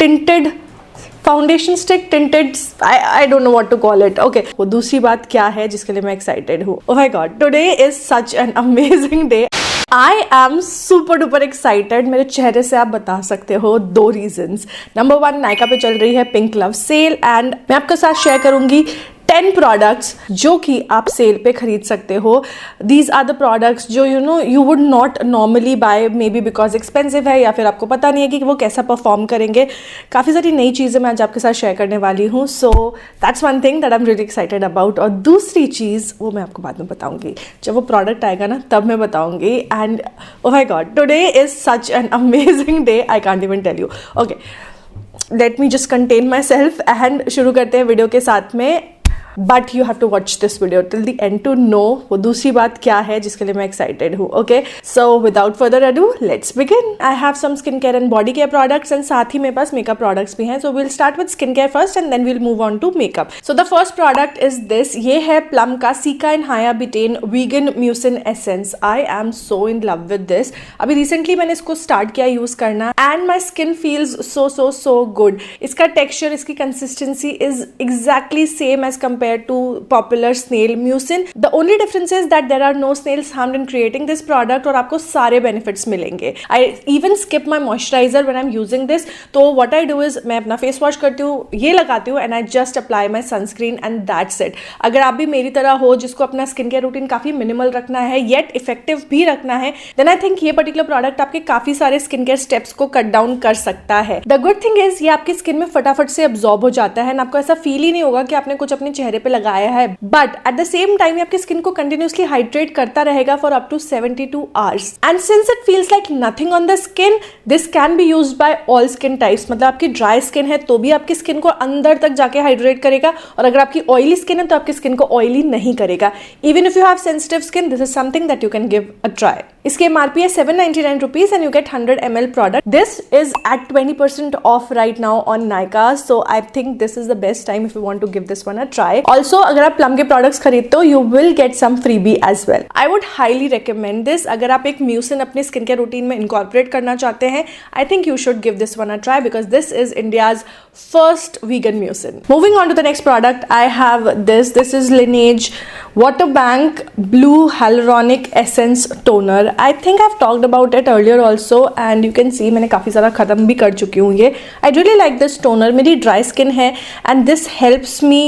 tinted foundation stick, tinted, I don't know what to call it. Okay, वो दूसरी बात क्या है जिसके लिए मैं एक्साइटेड हूँ. ओह my God, today is such an amazing day. I am super duper excited. मेरे चेहरे से आप बता सकते हो 2 रीजन्स. नंबर 1, नायका पे चल रही है पिंक लव सेल एंड मैं आपके साथ शेयर करूंगी 10 प्रोडक्ट्स जो कि आप सेल पे खरीद सकते हो. दीज आर द प्रोडक्ट्स जो you would not normally buy, maybe because expensive है या फिर आपको पता नहीं है कि वो कैसा परफॉर्म करेंगे. काफ़ी सारी नई चीज़ें मैं आज आपके साथ शेयर करने वाली हूँ. So that's one thing that I am really excited about. और दूसरी चीज़ वो मैं आपको बाद में बताऊंगी. जब वो प्रोडक्ट आएगा ना तब मैं बताऊंगी. And oh my God, today is such an amazing day, I can't even tell you. Okay, let me just contain myself and शुरू करते हैं वीडियो के साथ में. But you have to watch this video till the end to know वो दूसरी बात क्या है जिसके लिए मैं एक्साइटेड हूँ. Okay, so without further ado let's begin. I have some skin care and body care products and साथ ही मेरे पास मेकअप प्रोडक्ट्स भी हैं. So will start with skin care first and then will move on to makeup. So the first product is this. ये है Plum का cica and hya bitten vegan mucin essence. I am so in love with this. अभी recently मैंने इसको start किया use करना and my skin feels so good. इसका texture, इसकी consistency is exactly same as compare to popular snail mucin. The only difference is that there are no snails harmed in creating this product और आपको सारे benefits मिलेंगे. I even skip my moisturizer when I'm using this. तो what I do is मैं अपना face wash करती हूँ, ये लगाती हूँ and I just apply my sunscreen and that's it. अगर आप भी मेरी तरह हो जिसको अपना स्किन केयर रूटीन काफी मिनिमल रखना है yet इफेक्टिव भी रखना है, then I think ये पर्टिकुलर प्रोडक्ट आपके काफी सारे स्किन केयर स्टेप्स को कट डाउन कर सकता है. The good thing is ये आपकी स्किन में फटाफट से अब्जॉर्ब हो जाता है and आपको ऐसा फील ही नहीं होगा कि आपने कुछ अपने चेहरे पे लगाया है. But at the same time आपकी स्किन को कंटिन्यूसली हाइड्रेट करता रहेगा for up to 72 hours. And since it feels like nothing on the skin, this can be used by all skin types. मतलब आपकी ड्राई स्किन है तो भी आपकी स्किन को अंदर तक जाके हाइड्रेट करेगा और अगर आपकी ऑयली स्किन है तो आपकी स्किन को ऑयली नहीं करेगा. Even if you have sensitive skin, this is something that you can give a try. इसके एमआरपी है 799 rupees and you get 100 ml product. This is at 20% off right now on Nykaa. So I think this is the best time if you want to give this one a try. Also अगर आप प्लम के products खरीदते हो you will get some freebie as well. I would highly recommend this. अगर आप एक mucin अपने skin care routine में इनकॉर्पोरेट करना चाहते हैं, I think you should give this one a try because this is India's first vegan mucin. Moving on to the next product, I have this. This is Lineage Water Bank Blue Hyaluronic Essence Toner. I think I've talked about it earlier also and you can see मैंने काफ़ी सारा ख़त्म भी कर चुकी हूँ ये. I really like this toner. मेरी dry skin है and this helps me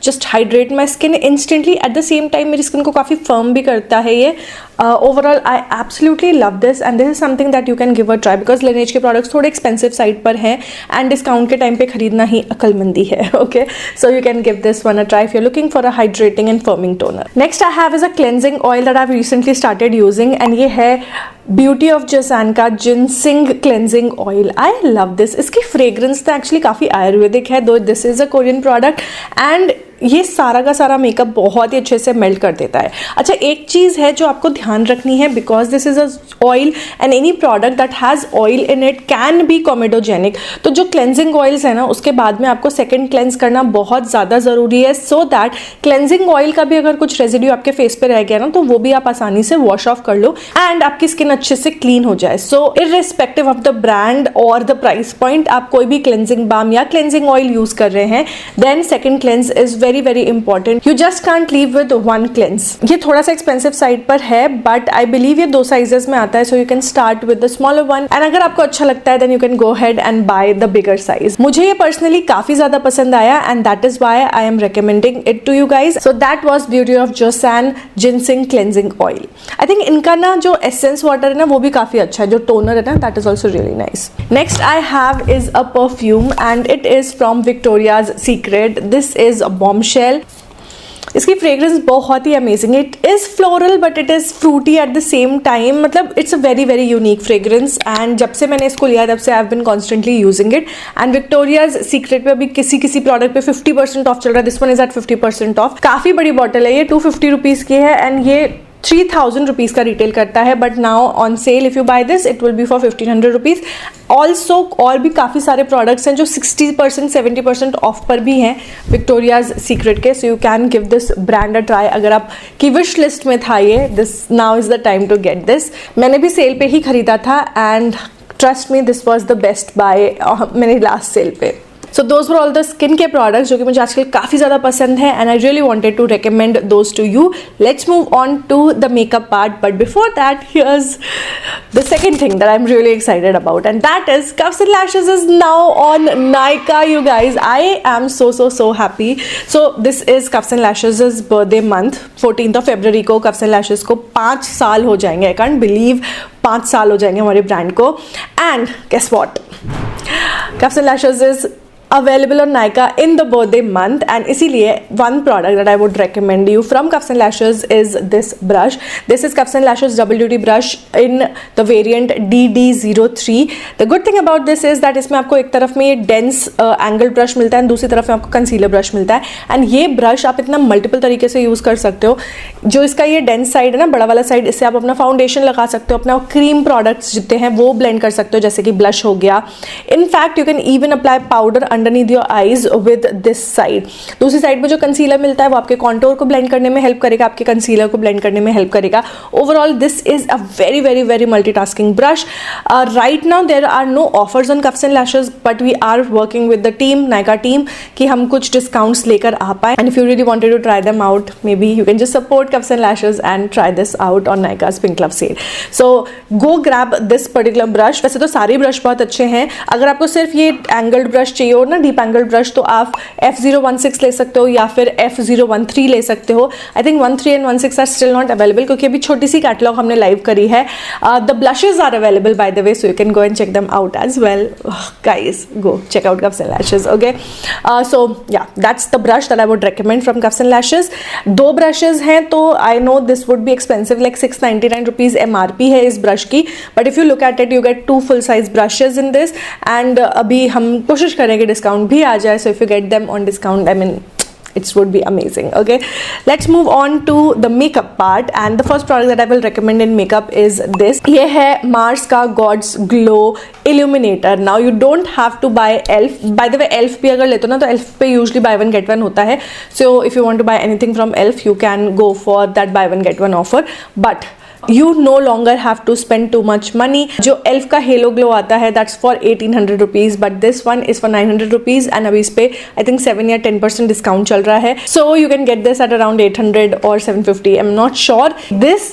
just hydrate my skin instantly. At the same time मेरी skin को काफ़ी firm भी करता है ये. Overall I absolutely love this and this is something that you can give a try because Lineage के products थोड़े expensive side पर हैं and डिस्काउंट के टाइम पे खरीदना ही अक्लमंदी है. Okay, so you can give this one a try if you're looking for a hydrating and firming toner. Next I have is a cleansing oil that I've recently started using and ये है beauty of जसान का ginseng cleansing oil. I love this. इसकी fragrance तो actually काफ़ी आयुर्वेदिक है, दो this is a Korean product and ये सारा का सारा मेकअप बहुत ही अच्छे से मेल्ट कर देता है. अच्छा, एक चीज़ है जो आपको ध्यान रखनी है because this is a oil and any product that has oil in it can be comedogenic. तो जो क्लेंजिंग ऑयल्स है ना उसके बाद में आपको सेकेंड क्लेंस करना बहुत ज़्यादा ज़रूरी है सो दैट क्लेंजिंग ऑयल का भी अगर कुछ रेजिड्यू आपके फेस पे रह गया ना तो वो भी आप आसानी से वॉश ऑफ कर लो एंड आपकी स्किन अच्छे से क्लीन हो जाए. So irrespective of the brand और द प्राइस पॉइंट, आप कोई भी क्लेंजिंग बाम या क्लेंजिंग ऑयल यूज कर रहे हैं then second cleanse is very important. You just can't leave with one cleanse. ये थोड़ा सा एक्सपेंसिव साइड पर है बट आई बिलीव ये 2 साइजेस में आता है so you can start with the smaller one and अगर आपको अच्छा लगता है then you can go head and buy the bigger size. मुझे ये पर्सनली काफी ज्यादा पसंद आया and that is why I am recommending it to you guys. So that was beauty of Joseon ginseng cleansing oil. I think इनका ना जो essence water है ना वो भी काफी अच्छा है. जो टोनर है ना that is also really nice. Next I have is a perfume and it is from Victoria's Secret. This is a Bombshell. इसकी फ्रेग्रेंस बहुत ही amazing. It is floral but it is fruity at the same time. मतलब it's a very unique fragrance and जब से मैंने इसको लिया तब से I have been constantly using it. And Victoria's Secret पे अभी किसी प्रोडक्ट पे 50% ऑफ चल रहा है. This one is at 50% off. काफी बड़ी बॉटल है ये, 250 रुपीज की है एंड ये 3000 रुपीज़ का रिटेल करता है but now on sale if you buy this it will be for 1500 rupees. Also और भी काफ़ी सारे प्रोडक्ट्स हैं जो 60% 70% ऑफ पर भी हैं विक्टोरियाज सीक्रेट के. So you can give this brand a try. अगर आप की विश लिस्ट में था ये, this now is the time to get this. मैंने भी सेल पे ही खरीदा था and trust me, this was the best buy मेरे लास्ट सेल पे. So those were all the skin care products जो कि मुझे आजकल काफ़ी ज़्यादा पसंद है and I really wanted to recommend those two you. Let's move on to the makeup part, but before that here's the second thing that I'm really excited about, and that is Cuffs and Lashes is now on Nykaa, you guys. I am so happy. So this is Cuffs and Lashes' birthday month. 14th of February को Cuffs and Lashes को 5 साल हो जाएंगे. I can't believe 5 साल हो जाएंगे हमारे brand को. And guess what? Cuffs and Lashes is available on Nykaa in the birthday month, and इसीलिए one product that I would recommend you from Cuffs and Lashes is this brush. This is Cuffs and Lashes double duty brush in the variant DD03. The good thing about this is that इसमें आपको एक तरफ में ये dense angled brush मिलता है, दूसरी तरफ में आपको concealer brush मिलता है. एंड ये ब्रश आप इतना मल्टीपल तरीके से यूज़ कर सकते हो. जो इसका ये डेंस साइड है ना, बड़ा वाला साइड, इससे आप अपना फाउंडेशन लगा सकते हो, अपना क्रीम प्रोडक्ट्स जितने हैं वो ब्लेंड कर सकते हो, जैसे कि ब्लश हो गया. In fact you can even apply powder underneath your eyes with this side. दूसरी साइड में जो कंसीलर मिलता है वो आपके कॉन्टोर को ब्लेंड करने में हेल्प करेगा, आपके कंसीलर को ब्लेंड करने में हेल्प करेगा. Overall this is a very multitasking brush. Right now there are no offers on Cuffs and Lashes, but we are working with the team, Nykaa team, कि हम कुछ डिस्काउंट्स लेकर आ पाए. And if you really wanted to try them out, maybe you can just support Cuffs and Lashes and try this out on Nykaa's Pink Love sale. So go grab this particular brush. वैसे तो सारे brush बहुत अच्छे हैं. अगर आपको सिर्फ ये एंगल्ड ब्रश चाहिए हो ना, डीप एंगल्ड ब्रश, तो आप F016 ले सकते हो या फिर F013 ले सकते हो. I think 13 and 16 are still not available, क्योंकि अभी छोटी सी कैटलॉग हमने लाइव करी है. The blushes are available by the way, so you can go and check them out as well. Guys go check out Cuffs and Lashes. Okay, so yeah, that's the brush that I would recommend from Cuffs and Lashes. 2 brushes हैं, तो I know this would be expensive, like 699 rupees MRP है इस brush की, but if you look at it you get 2 full size brushes in this. And अभी हम कोशिश करेंगे discount भी आ जाए, so if you get them on discount, I mean it would be amazing. Okay, let's move on to the makeup part, and the first product that I will recommend in makeup is this. ये है Mars का God's Glow Illuminator. Now you don't have to buy ELF. By the way, ELF भी अगर लेते हो ना, तो ELF पे usually buy one get one होता है. So if you want to buy anything from ELF, you can go for that buy one get one offer. But you no longer have to spend too much money. जो ELF का Halo Glow आता है, that's for 1800 rupees, but this one is for 900 rupees, and अभी इस पे I think 7 या 10% discount चल रहा है. So you can get this at around 800 or 750. I'm not sure. This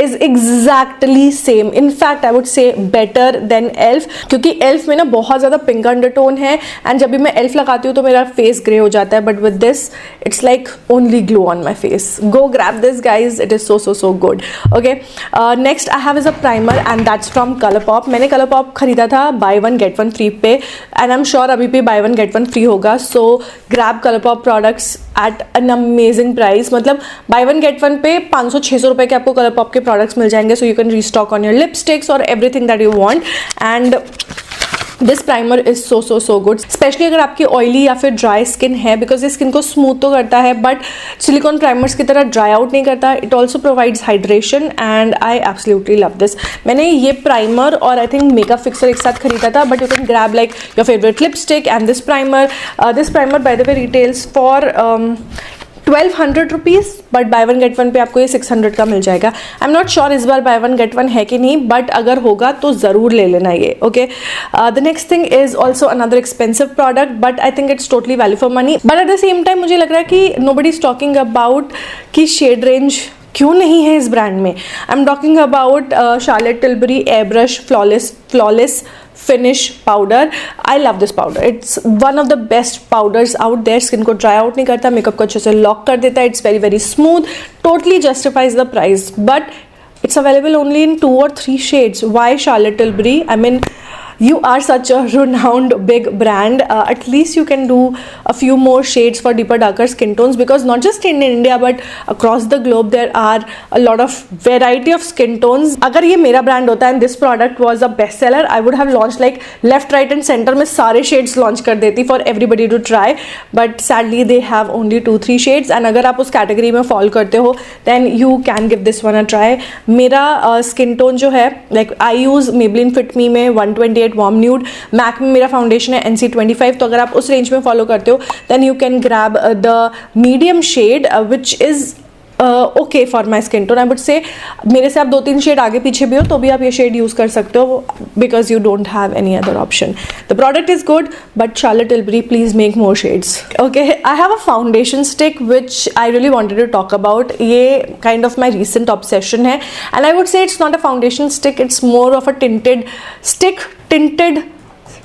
is exactly same. In fact, I would say better than ELF, क्योंकि ELF में ना बहुत ज़्यादा पिंक अंडरटोन है, एंड जब भी मैं ELF लगाती हूँ तो मेरा फेस ग्रे हो जाता है, but with this it's like only glow on my face. Go grab this guys, it is so good. Okay, next I have is a primer, and that's from ColourPop. मैंने ColourPop खरीदा था buy one get one free पे, and I'm sure अभी भी buy one get one free होगा. So grab ColourPop products at an amazing price. मतलब buy one get one पे 500-600 रुपए के आपको ColourPop के products मिल जाएंगे, so you can restock on your lipsticks or everything that you want. And this primer is so good, specially अगर आपकी oily या फिर ड्राई स्किन है, बिकॉज ये स्किन को स्मूथ तो करता है बट सिलिकॉन प्राइमर्स की तरह ड्राई आउट नहीं करता. It also provides hydration, and I absolutely love this. मैंने ये प्राइमर और आई थिंक मेकअप फिक्सर एक साथ खरीदा था, but you can grab like your favourite lipstick and this primer. This primer bye the way retails for 1200 rupees, but by one get one पे आपको ये 600 का मिल जाएगा. आई एम नॉट श्योर इस बार बाय वन गेट वन है कि नहीं, but अगर होगा तो ज़रूर ले लेना ये. Okay, the next thing is also another expensive product, but I think it's totally value for money. But at the same time मुझे लग रहा है कि नोबडी इज टॉकिंग अबाउट कि शेड रेंज क्यों नहीं है इस ब्रांड में. I am talking about Charlotte Tilbury Airbrush Flawless Finish powder. I love this powder. It's one of the best powders out there. Skin को ड्राई आउट नहीं करता, makeup को अच्छे से लॉक कर देता है. It's very smooth, totally justifies the price, but it's available only in 2 or 3 shades. Why Charlotte Tilbury? I mean, you are such a renowned big brand. At least you can do a few more shades for deeper darker skin tones, because not just in India but across the globe there are a lot of variety of skin tones. अगर ये मेरा brand होता and this product was a best seller, I would have launched like left, right and center में सारे shades launch कर देती for everybody to try. But sadly they have only 2-3 shades, and अगर आप उस category में fall करते हो then you can give this one a try. मेरा skin tone जो है, like I use Maybelline Fit Me में 128 वार्म न्यूड, मैक में मेरा फाउंडेशन है NC25, तो अगर आप उस रेंज में फॉलो करते हो then you can grab the medium shade which is okay for my skin tone. I would say मेरे से आप 2-3 शेड आगे पीछे भी हो तो भी आप ये शेड यूज़ कर सकते हो, because you don't have any other option. The product is good but Charlotte Tilbury, please make more shades. Okay, I have a foundation stick which I really wanted to talk about. ये kind of my recent obsession है, and I would say it's not a foundation stick, it's more of a tinted stick, tinted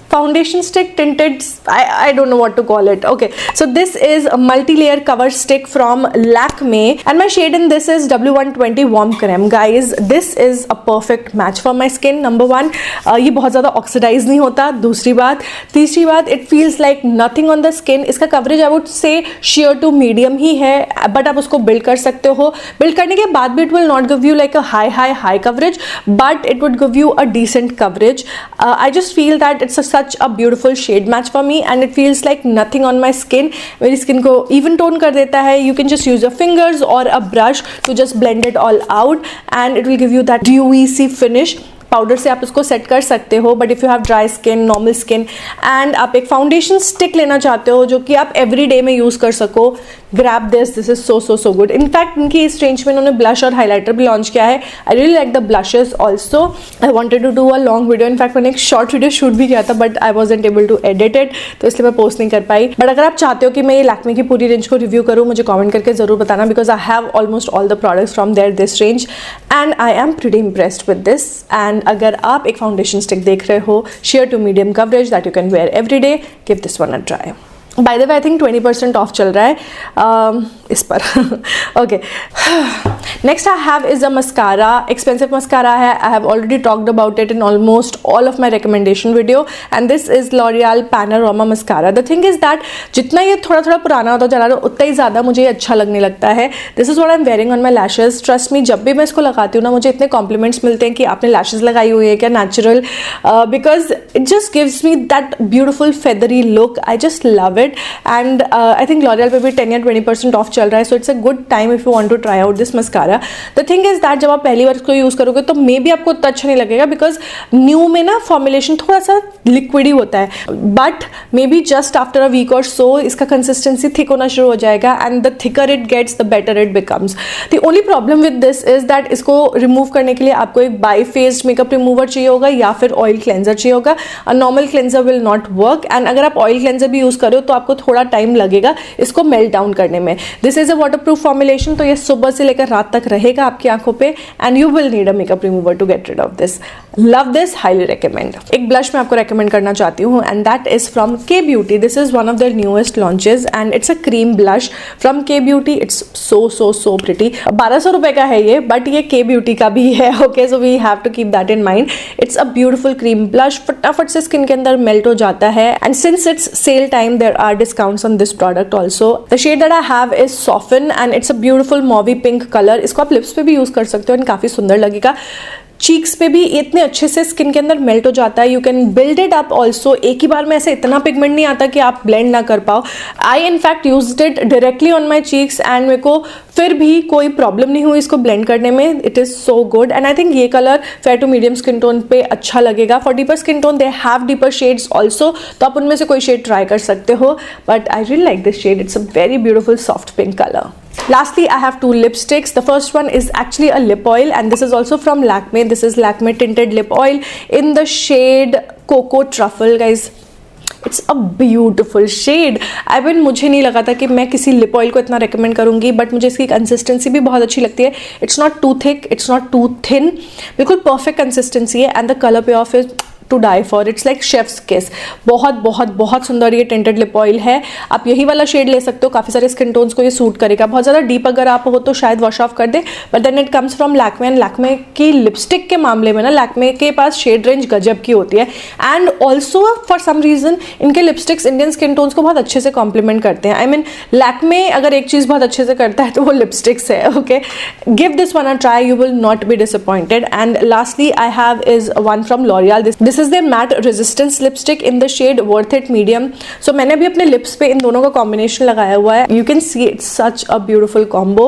foundation stick, tinted, I don't know what to call it. Okay, so this is a multi-layer cover stick from Lakme and my shade in this is W120 Warm Creme. Guys, this is a perfect match for my skin. Number one, ये बहुत ज़्यादा oxidise नहीं होता। दूसरी बात, तीसरी बात, it feels like nothing on the skin. इसका coverage I would say sheer to medium ही है, बट आप उसको बिल्ड कर सकते हो। बिल्ड करने के बाद भी it will not give you like a high coverage, but it would give you a decent coverage. I just feel that it's such a beautiful shade match for me and it feels like nothing on my skin. मेरी skin को even tone कर देता है. You can just use your fingers or a brush to just blend it all out and it will give you that dewy finish. Powder से आप उसको set कर सकते हो, but if you have dry skin, normal skin and आप एक foundation stick लेना चाहते हो जो कि आप एवरी डे में यूज़ कर सको, grab this is so good. In fact इनकी इस रेंज में इन्होंने ब्लश और हाईलाइटर भी लॉन्च किया है। I really like the blushes also. I wanted to do a long video, in fact मैंने एक शॉर्ट वीडियो शूट भी किया था but I wasn't able to edit it, तो इसलिए मैं पोस्ट नहीं कर पाई। बट अगर आप चाहते हो कि मैं ये लैक्मे की पूरी रेंज को रिव्यू करूँ, मुझे कॉमेंट करके जरूर बताना, because I have almost all the products from their this range and I am pretty impressed with this. And अगर आप एक फाउंडेशन स्टिक देख रहे हो, sheer to medium coverage that you can wear every day, give this one a try. By the way I think 20% off चल रहा है इस पर। Okay, next I have is a mascara. Expensive mascara है। I have already talked about it in almost all of my recommendation video and this is L'Oréal panorama mascara. The thing is that जितना ये थोड़ा पुराना होता जा रहा है उतना ही ज़्यादा मुझे ये अच्छा लगने लगता है। This is what I am wearing on my lashes. Trust me, जब भी मैं इसको लगाती हूँ ना, मुझे इतने कॉम्प्लीमेंट्स मिलते हैं कि आपने लैशेज लगाई हुई है क्या natural, because it just gives me that beautiful feathery look. I just love it and I think L'Oreal पे भी 10 या 20% ऑफ चल रहा है, so it's a good time if you want to try out this mascara. The thing is that जब आप पहली बार इसको यूज़ करोगे तो मे बी आपको उतना अच्छा नहीं लगेगा, बिकॉज न्यू में ना फॉर्मुलेशन थोड़ा सा लिक्विडी होता है, but maybe just after a week or so इसका कंसिस्टेंसी थिक होना शुरू हो जाएगा and the thicker it gets the better it becomes. The only problem with this is that इसको रिमूव करने के लिए आपको एक बाई फेस्ड मेकअप रिमूवर चाहिए होगा या फिर ऑयल क्लेंजर चाहिए होगा। A normal cleanser will not work and अगर आप ऑयल क्लेंजर भी यूज़ करो तो आपको थोड़ा टाइम लगेगा इसको मेल्ट डाउन करने में। This is a water proof formulation, तो ये सुबह से लेकर रात तक रहेगा आपकी आंखों पे and you will need a makeup remover to get rid of this. Love this, highly recommend. एक ब्लश मैं आपको रेकमेंड करना चाहती हूँ and that is from K beauty. This is one of their newest launches and it's a cream blush from K beauty. It's so pretty. 1200 रुपए का है ये, बट ये के ब्यूटी का भी है। Okay, so we have to keep that in mind. It's a beautiful cream blush, फटाफट से स्किन के अंदर मेल्ट हो जाता है and since it's sale time there are discounts on this product also. The shade that I have is soften and it's a beautiful mauvey pink colour. इसको आप lips पे भी यूज कर सकते हो एंड काफी सुंदर लगेगा। चीक्स पे भी इतने अच्छे से स्किन के अंदर मेल्ट हो जाता है। You can build it up also. एक ही बार में ऐसे इतना पिगमेंट नहीं आता कि आप ब्लेंड ना कर पाओ। आई in fact used it directly on my cheeks and मेरे को फिर भी कोई प्रॉब्लम नहीं हुई इसको ब्लेंड करने में। It is so good and I think ये colour fair to medium skin tone पे अच्छा लगेगा। For deeper skin tone they have deeper shades also, तो आप उनमें से कोई शेड ट्राई कर सकते हो, but I really like this shade. It's a very beautiful soft pink color. Lastly, I have two lipsticks. The first one is actually a lip oil and this is also from Lakme. This is Lakme tinted lip oil in the shade Cocoa Truffle, guys. It's a beautiful shade. I mean मुझे नहीं लगा था कि मैं किसी lip oil को इतना recommend करूंगी, बट मुझे इसकी कंसिस्टेंसी भी बहुत अच्छी लगती है। It's not too thick, it's not too thin, बिल्कुल परफेक्ट कंसिस्टेंसी है and the colour payoff is to die for. It's like chef's kiss. बहुत सुंदर ये टिंटेड लिप ऑयल है। आप यही वाला शेड ले सकते हो, काफ़ी सारे स्किन टोन्स को ये सूट करेगा। बहुत ज़्यादा डीप अगर आप हो तो शायद वॉश ऑफ कर दे, but then it comes from Lakme and Lakme की लिपस्टिक के मामले में ना लैक्मे के पास शेड रेंज गजब की होती है and also for some reason इनके लिपस्टिक्स इंडियन स्किन टोन्स को बहुत अच्छे से कॉम्प्लीमेंट करते हैं। आई मीन लैक्मे अगर एक चीज़ बहुत अच्छे से करता है तो वो लिपस्टिक्स है। Okay, give this one a try, you will not be disappointed. And lastly I have is one from L'Oreal. This this is their matte resistance lipstick in the shade worth it medium. So मैंने अभी अपने lips पे इन दोनों का combination लगाया हुआ है। You can see it's such a beautiful combo,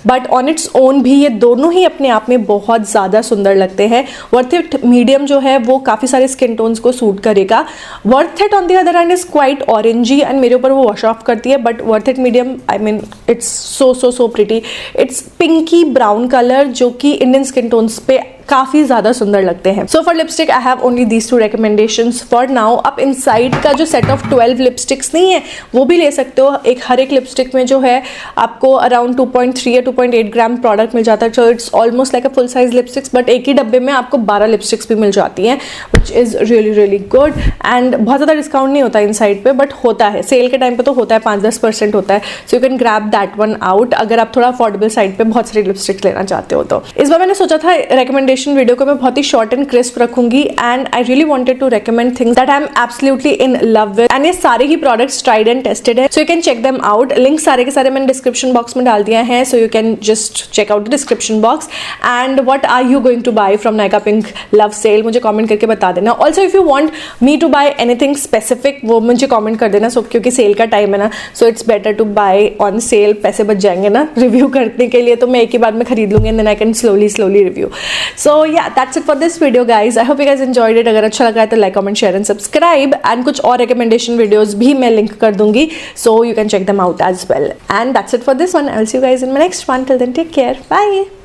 but on its own भी ये दोनों ही अपने आप में बहुत ज़्यादा सुंदर लगते हैं। वर्थ इट मीडियम जो है वो काफ़ी सारे स्किन टोन्स को सूट करेगा। Worth it on the other hand is quite orangey and मेरे ऊपर वो वॉश ऑफ करती है, but worth it medium I mean it's so pretty. It's pinky brown colour जो कि इंडियन स्किन टोन्स पे काफी ज्यादा सुंदर लगते हैं। So for lipstick I have only these two recommendations for now. अब इनसाइड का जो सेट ऑफ 12 लिपस्टिक्स नहीं है वो भी ले सकते हो। हर एक लिपस्टिक में जो है आपको अराउंड 2.3 या 2.8 ग्राम प्रोडक्ट मिल जाता है। So it's almost like a full size lipsticks, but एक ही डब्बे में आपको 12 लिपस्टिक्स भी मिल जाती हैं, which is really good. And बहुत ज़्यादा डिस्काउंट नहीं होता इनसाइड पे, बट होता है सेल के टाइम पे तो होता है, 5-10% होता है। So you can grab that one out अगर आप थोड़ा अफोर्डेबल साइड पे बहुत सारी लिपस्टिक्स लेना चाहते हो तो। इस बार मैंने सोचा था रिकमेंडेशन वीडियो को मैं बहुत ही शॉर्ट एंड क्रिस्प रखूंगी, and I really wanted to recommend things that I am absolutely in love with, and ये सारे ही प्रोडक्ट्स ट्राइड एंड टेस्टेड है। So you can check them out. Link सारे के सारे मैंने डिस्क्रिप्शन बॉक्स में डाल दिया है, so you can just check out the description box. And what are you going to buy from Nykaa pink love sale, मुझे कमेंट करके बता देना। Also if you want me to buy anything specific वो मुझे कमेंट कर देना, सो क्योंकि cell का टाइम है ना, so it's better to buy on sale. पैसे बच जाएंगे ना रिव्यू करने के लिए, तो मैं एक ही बार में खरीद लूंगी and then I can slowly review. So yeah that's it for this video guys. I hope you guys enjoyed it. अगर अच्छा लगा है तो like comment share and subscribe, and कुछ और रिकमेंडेशन वीडियोस भी मैं लिंक कर दूंगी, so you can check them out as well. And that's it for this one. I will see you guys in my next one. Till then take care, bye.